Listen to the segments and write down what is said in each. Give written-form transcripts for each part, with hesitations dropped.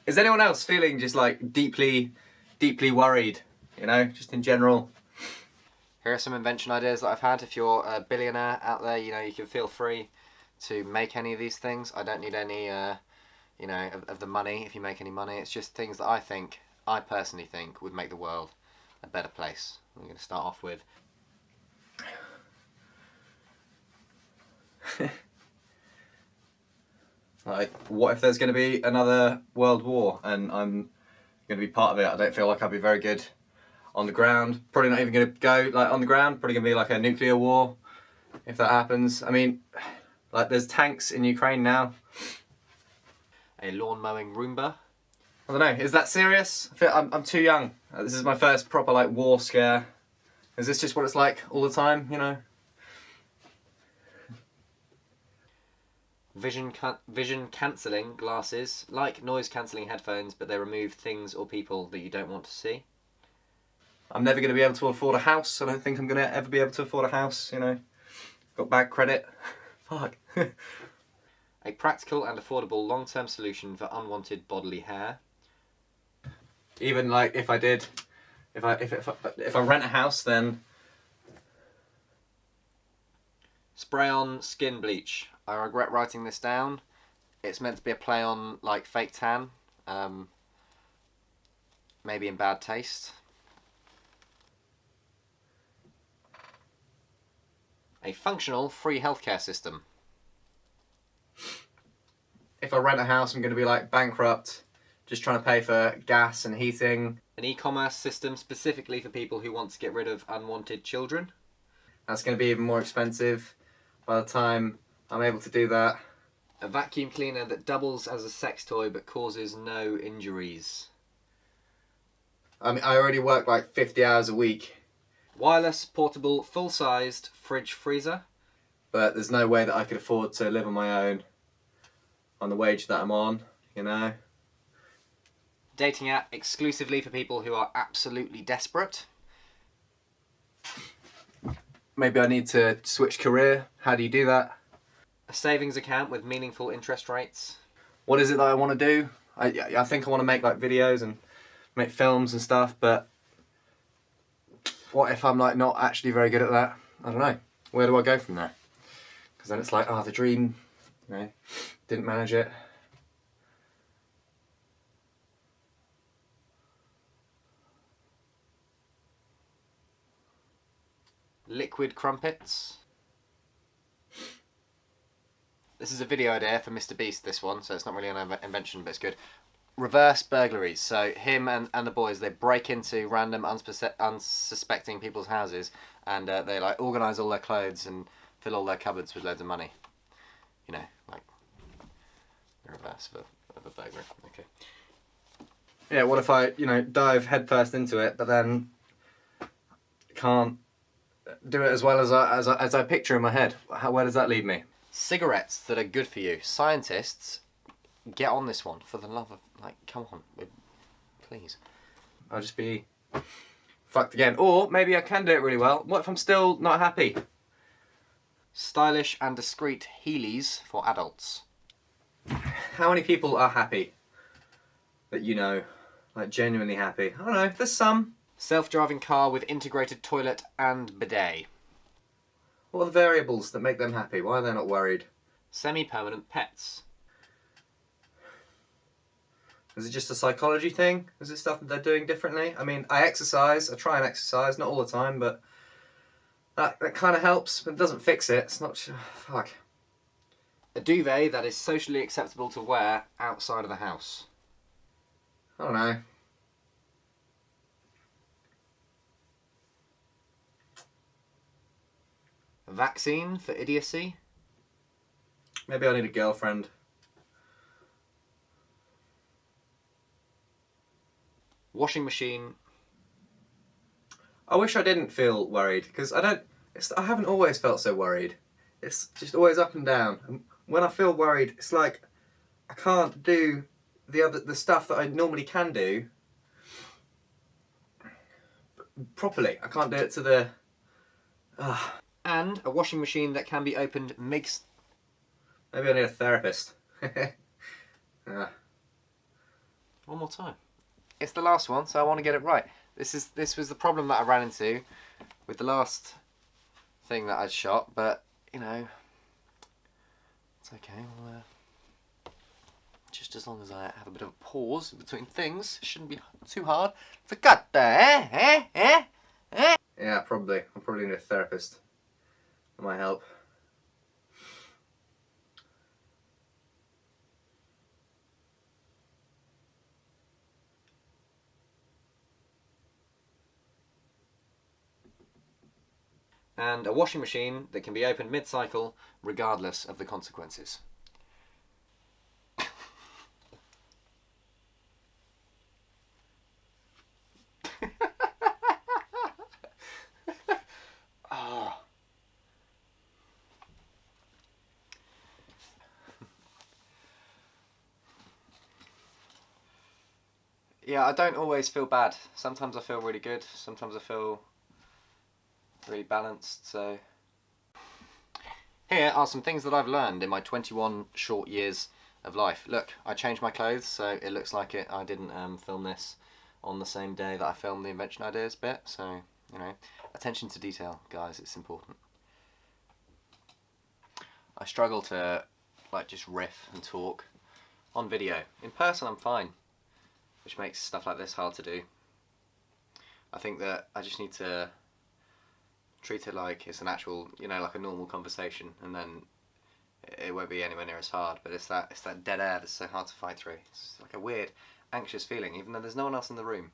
Is anyone else feeling just like deeply worried, you know, just in general? Here are some invention ideas that I've had. If you're a billionaire out there, you know, you can feel free to make any of these things. I don't need any, you know, of the money if you make any money. It's just things that I personally think would make the world a better place. I'm going to start off with like, what if there's going to be another world war and I'm going to be part of it? I don't feel like I'd be very good on the ground. Probably not even going to go like on the ground. Probably going to be like a nuclear war if that happens. I mean, like, there's tanks in Ukraine now. A lawn mowing Roomba. I don't know, is that serious? I feel I'm too young. This is my first proper like war scare. Is this just what it's like all the time, you know? Vision cancelling glasses, like noise cancelling headphones, but they remove things or people that you don't want to see. I'm never going to be able to afford a house. I don't think I'm going to ever be able to afford a house, you know. Got bad credit. Fuck. A practical and affordable long-term solution for unwanted bodily hair. Even like if I rent a house, then spray on skin bleach. I regret writing this down. It's meant to be a play on like fake tan, maybe in bad taste. A functional free healthcare system. If I rent a house, I'm going to be like bankrupt, just trying to pay for gas and heating. An e-commerce system specifically for people who want to get rid of unwanted children. That's going to be even more expensive by the time I'm able to do that. A vacuum cleaner that doubles as a sex toy but causes no injuries. I mean, I already work like 50 hours a week. Wireless, portable, full-sized fridge freezer. But there's no way that I could afford to live on my own on the wage that I'm on, you know. Dating app exclusively for people who are absolutely desperate. Maybe I need to switch career. How do you do that? A savings account with meaningful interest rates. What is it that I want to do? I think I want to make like videos and make films and stuff, but what if I'm like not actually very good at that? I don't know. Where do I go from there? Because then it's like, oh, the dream, you know, didn't manage it. Liquid crumpets. This is a video idea for Mr. Beast, this one, so it's not really an invention, but it's good. Reverse burglaries. So him and the boys, they break into random unsuspecting people's houses and they like organise all their clothes and fill all their cupboards with loads of money. You know, like the reverse of a burglary. Okay. Yeah, what if I, you know, dive headfirst into it, but then can't do it as well as I picture in my head? Where does that leave me? Cigarettes that are good for you. Scientists, get on this one, for the love of, like, come on, please. I'll just be fucked again. Or maybe I can do it really well. What if I'm still not happy? Stylish and discreet Heelys for adults. How many people are happy? That you know, like genuinely happy? I don't know, there's some. Self-driving car with integrated toilet and bidet. What are the variables that make them happy? Why are they not worried? Semi-permanent pets. Is it just a psychology thing? Is it stuff that they're doing differently? I mean, I exercise, I try and exercise, not all the time, but that kind of helps, but it doesn't fix it. It's not, fuck. A duvet that is socially acceptable to wear outside of the house. I don't know. A vaccine for idiocy? Maybe I need a girlfriend. Washing machine. I wish I didn't feel worried, because I haven't always felt so worried. It's just always up and down. And when I feel worried, it's like I can't do the stuff that I normally can do properly. I can't do it to the... And a washing machine that can be opened makes... Maybe I need a therapist. One more time. It's the last one, so I want to get it right. This was the problem that I ran into with the last thing that I'd shot, but you know, it's okay. Well, just as long as I have a bit of a pause between things, it shouldn't be too hard. Forgot that, Yeah, probably. I'm probably need a therapist. That might help. And a washing machine that can be opened mid-cycle regardless of the consequences. Oh. Yeah, I don't always feel bad. Sometimes I feel really good. Sometimes I feel really balanced. So here are some things that I've learned in my 21 short years of life. Look, I changed my clothes, so it looks like I didn't film this on the same day that I filmed the invention ideas bit. So, you know, attention to detail, guys, it's important. I struggle to like just riff and talk on video. In person, I'm fine, which makes stuff like this hard to do. I think that I just need to treat it like it's an actual, you know, like a normal conversation, and then it won't be anywhere near as hard. But it's that dead air that's so hard to fight through. It's like a weird, anxious feeling, even though there's no one else in the room.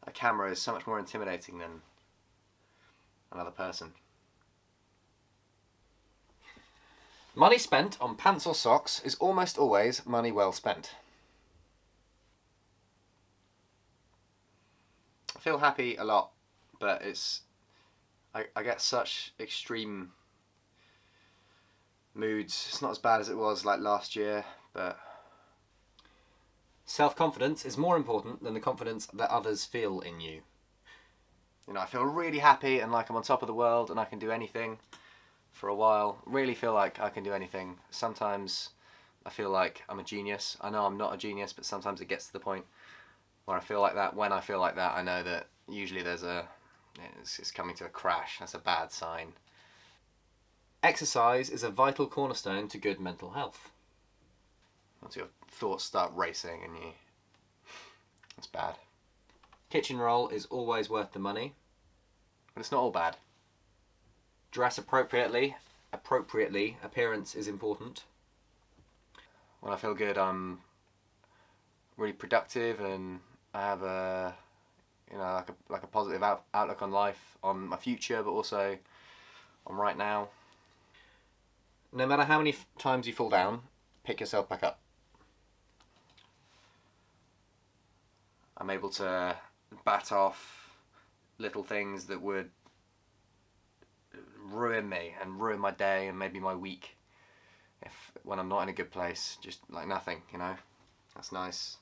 A camera is so much more intimidating than another person. Money spent on pants or socks is almost always money well spent. I feel happy a lot, but I get such extreme moods. It's not as bad as it was like last year, but self-confidence is more important than the confidence that others feel in you. You know, I feel really happy and like I'm on top of the world and I can do anything for a while. Really feel like I can do anything. Sometimes I feel like I'm a genius. I know I'm not a genius, but sometimes it gets to the point where I feel like that. When I feel like that, I know that usually it's coming to a crash. That's a bad sign. Exercise is a vital cornerstone to good mental health. Once your thoughts start racing and that's bad. Kitchen roll is always worth the money, but it's not all bad. Dress appropriately. Appearance is important. When I feel good, I'm really productive and I have a, you know, like a positive outlook on life, on my future, but also on right now. No matter how many times you fall down, pick yourself back up. I'm able to bat off little things that would ruin me and ruin my day and maybe my week when I'm not in a good place. Just like nothing, you know. That's nice.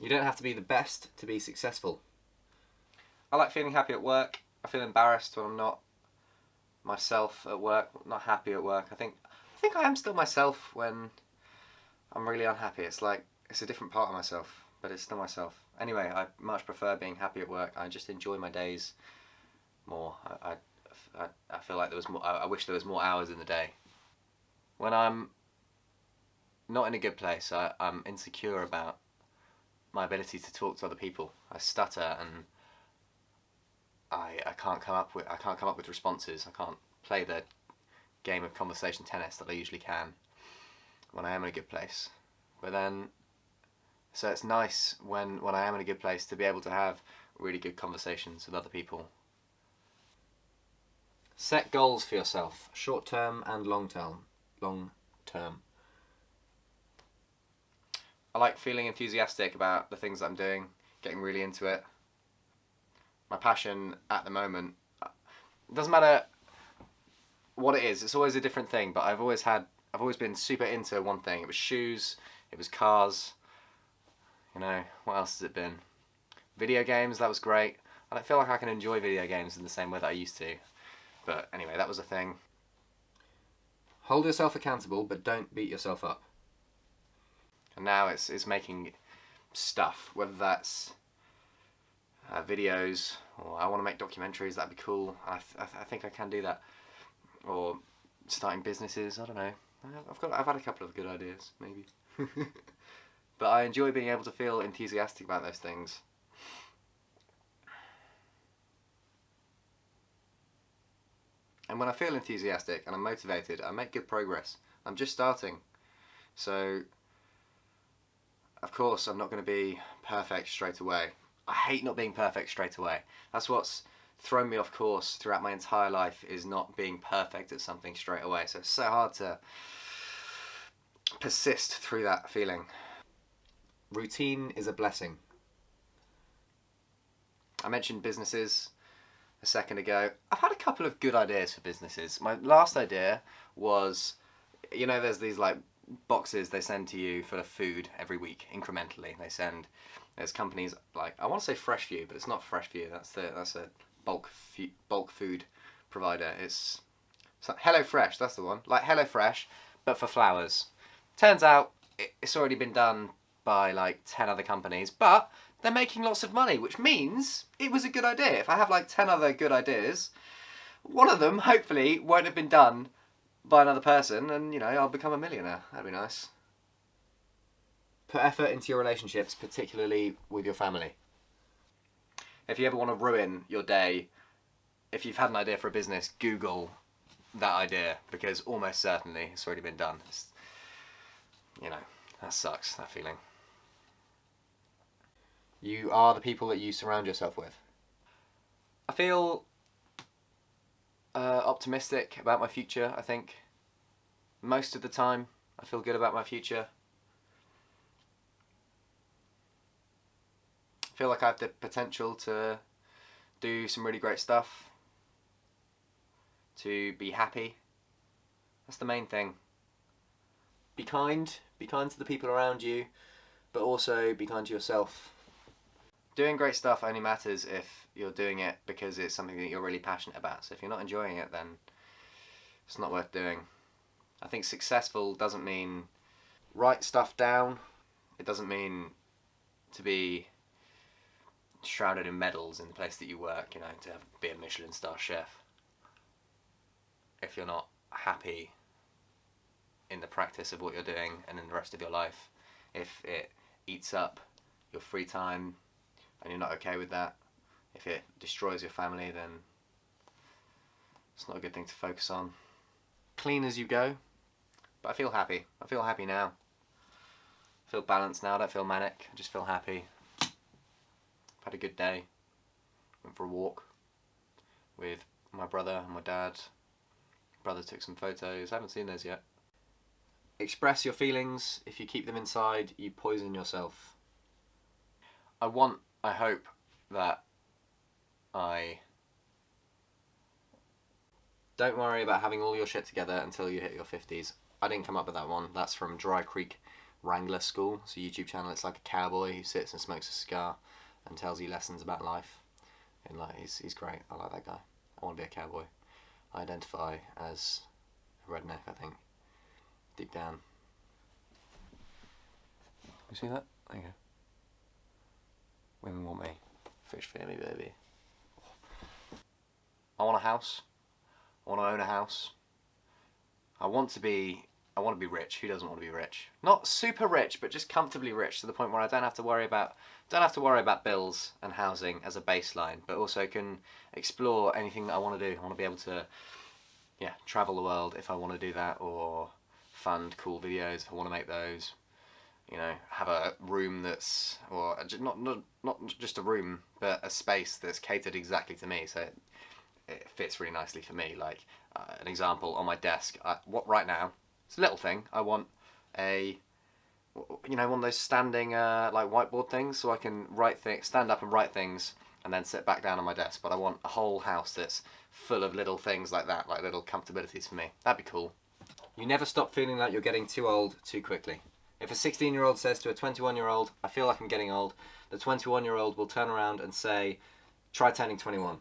You don't have to be the best to be successful. I like feeling happy at work. I feel embarrassed when I'm not myself at work, not happy at work. I think I am still myself when I'm really unhappy. It's like it's a different part of myself, but it's still myself. Anyway, I much prefer being happy at work. I just enjoy my days more. I feel like there was more. I wish there was more hours in the day. When I'm not in a good place, I'm insecure about my ability to talk to other people. I stutter and I can't come up with responses. I can't play the game of conversation tennis that I usually can when I am in a good place. But then, so it's nice when I am in a good place to be able to have really good conversations with other people. Set goals for yourself, short term and long term. I like feeling enthusiastic about the things that I'm doing, getting really into it. My passion at the moment, it doesn't matter what it is, it's always a different thing, but I've always been super into one thing. It was shoes, it was cars, you know, what else has it been? Video games, that was great. I don't feel like I can enjoy video games in the same way that I used to. But anyway, that was a thing. Hold yourself accountable, but don't beat yourself up. And now it's making stuff, whether that's videos, or I want to make documentaries. That'd be cool. I think I can do that. Or starting businesses. I don't know. I've had a couple of good ideas, maybe. But I enjoy being able to feel enthusiastic about those things. And when I feel enthusiastic and I'm motivated, I make good progress. I'm just starting. So, of course, I'm not going to be perfect straight away. I hate not being perfect straight away. That's what's thrown me off course throughout my entire life, is not being perfect at something straight away. So it's so hard to persist through that feeling. Routine is a blessing. I mentioned businesses a second ago. I've had a couple of good ideas for businesses. My last idea was, there's these like boxes they send to you for food every week, incrementally. There's companies like, I want to say Fresh View, but it's not Fresh View. That's a bulk food provider. It's Hello Fresh. That's the one. Like Hello Fresh, but for flowers. Turns out it's already been done by like 10 other companies, but they're making lots of money, which means it was a good idea. If I have like 10 other good ideas, one of them hopefully won't have been done by another person, and I'll become a millionaire. That'd be nice. Put effort into your relationships, particularly with your family. If you ever want to ruin your day, if you've had an idea for a business, Google that idea, because almost certainly it's already been done. That sucks, that feeling. You are the people that you surround yourself with. I feel optimistic about my future, I think. Most of the time, I feel good about my future. I feel like I have the potential to do some really great stuff. To be happy. That's the main thing. Be kind to the people around you, but also be kind to yourself. Doing great stuff only matters if you're doing it because it's something that you're really passionate about. So if you're not enjoying it, then it's not worth doing. I think successful doesn't mean write stuff down. It doesn't mean to be shrouded in medals in the place that you work, to be a Michelin star chef. If you're not happy in the practice of what you're doing and in the rest of your life, if it eats up your free time and you're not okay with that, if it destroys your family, then it's not a good thing to focus on. Clean as you go, but I feel happy. I feel happy now. I feel balanced now. I don't feel manic. I just feel happy. I've had a good day. Went for a walk with my brother and my dad. Brother took some photos. I haven't seen those yet. Express your feelings. If you keep them inside, you poison yourself. I hope that don't worry about having all your shit together until you hit your 50s. I didn't come up with that one. That's from Dry Creek Wrangler School. It's a YouTube channel. It's like a cowboy who sits and smokes a cigar and tells you lessons about life. And he's great. I like that guy. I want to be a cowboy. I identify as a redneck, I think, deep down. You see that? There you go. Women want me. Fish fear me, baby. I want a house. I want to own a house. I want to be rich. Who doesn't want to be rich? Not super rich, but just comfortably rich, to the point where I don't have to worry about bills and housing as a baseline, but also can explore anything that I want to do. I want to be able to travel the world if I want to do that, or fund cool videos if I want to make those. Have a room that's, or not just a room, but a space that's catered exactly to me, so it fits really nicely for me. Like an example, on my desk, right now, it's a little thing. I want one of those standing like whiteboard things, so I can stand up and write things, and then sit back down on my desk. But I want a whole house that's full of little things like that, like little comfortabilities for me. That'd be cool. You never stop feeling like you're getting too old too quickly. If a 16-year-old says to a 21-year-old, I feel like I'm getting old, the 21-year-old will turn around and say, try turning 21.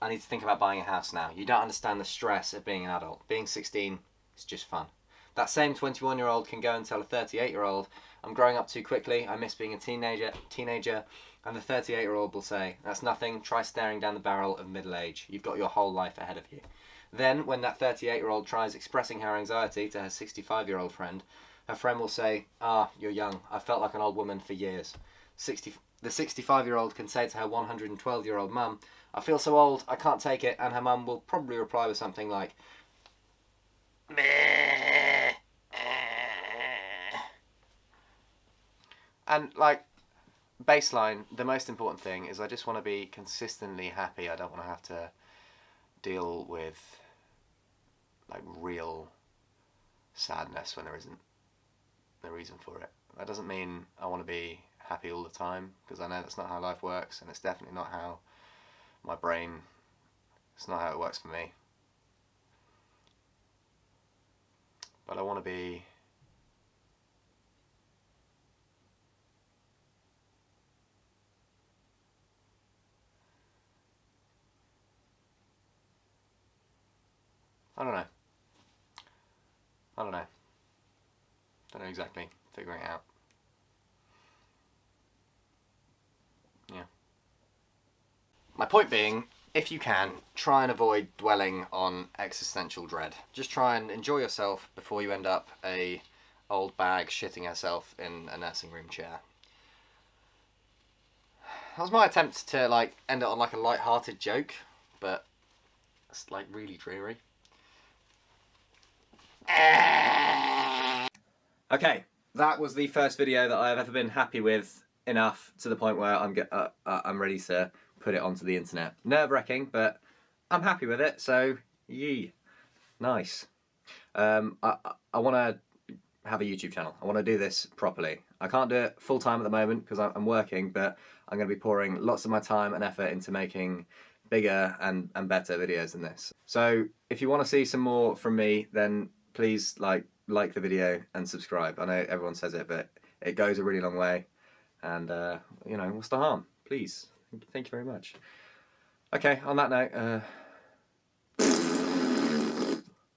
I need to think about buying a house now. You don't understand the stress of being an adult. Being 16 is just fun. That same 21-year-old can go and tell a 38-year-old, I'm growing up too quickly, I miss being a teenager, and the 38-year-old will say, that's nothing, try staring down the barrel of middle age. You've got your whole life ahead of you. Then, when that 38-year-old tries expressing her anxiety to her 65-year-old friend, her friend will say, you're young, I felt like an old woman for years. The 65-year-old can say to her 112-year-old mum, I feel so old, I can't take it, and her mum will probably reply with something like, meh. And, like, baseline, the most important thing is I just want to be consistently happy. I don't want to have to deal with, like, real sadness when there isn't the reason for it. That doesn't mean I want to be happy all the time, because I know that's not how life works, and it's definitely not how my brain, it's not how it works for me. But I want to be I don't know. Don't know exactly. Figuring it out. Yeah. My point being, if you can, try and avoid dwelling on existential dread. Just try and enjoy yourself before you end up a old bag shitting herself in a nursing room chair. That was my attempt to, like, end it on, like, a light-hearted joke, but it's, like, really dreary. Okay, that was the first video that I've ever been happy with enough to the point where I'm ready to put it onto the internet. Nerve-wracking, but I'm happy with it, so yee. Nice. I want to have a YouTube channel. I want to do this properly. I can't do it full-time at the moment because I'm working, but I'm going to be pouring lots of my time and effort into making bigger and better videos than this. So if you want to see some more from me, then please like the video and subscribe. I know everyone says it, but it goes a really long way, and you know, what's the harm? Please. Thank you very much. Okay, on that note,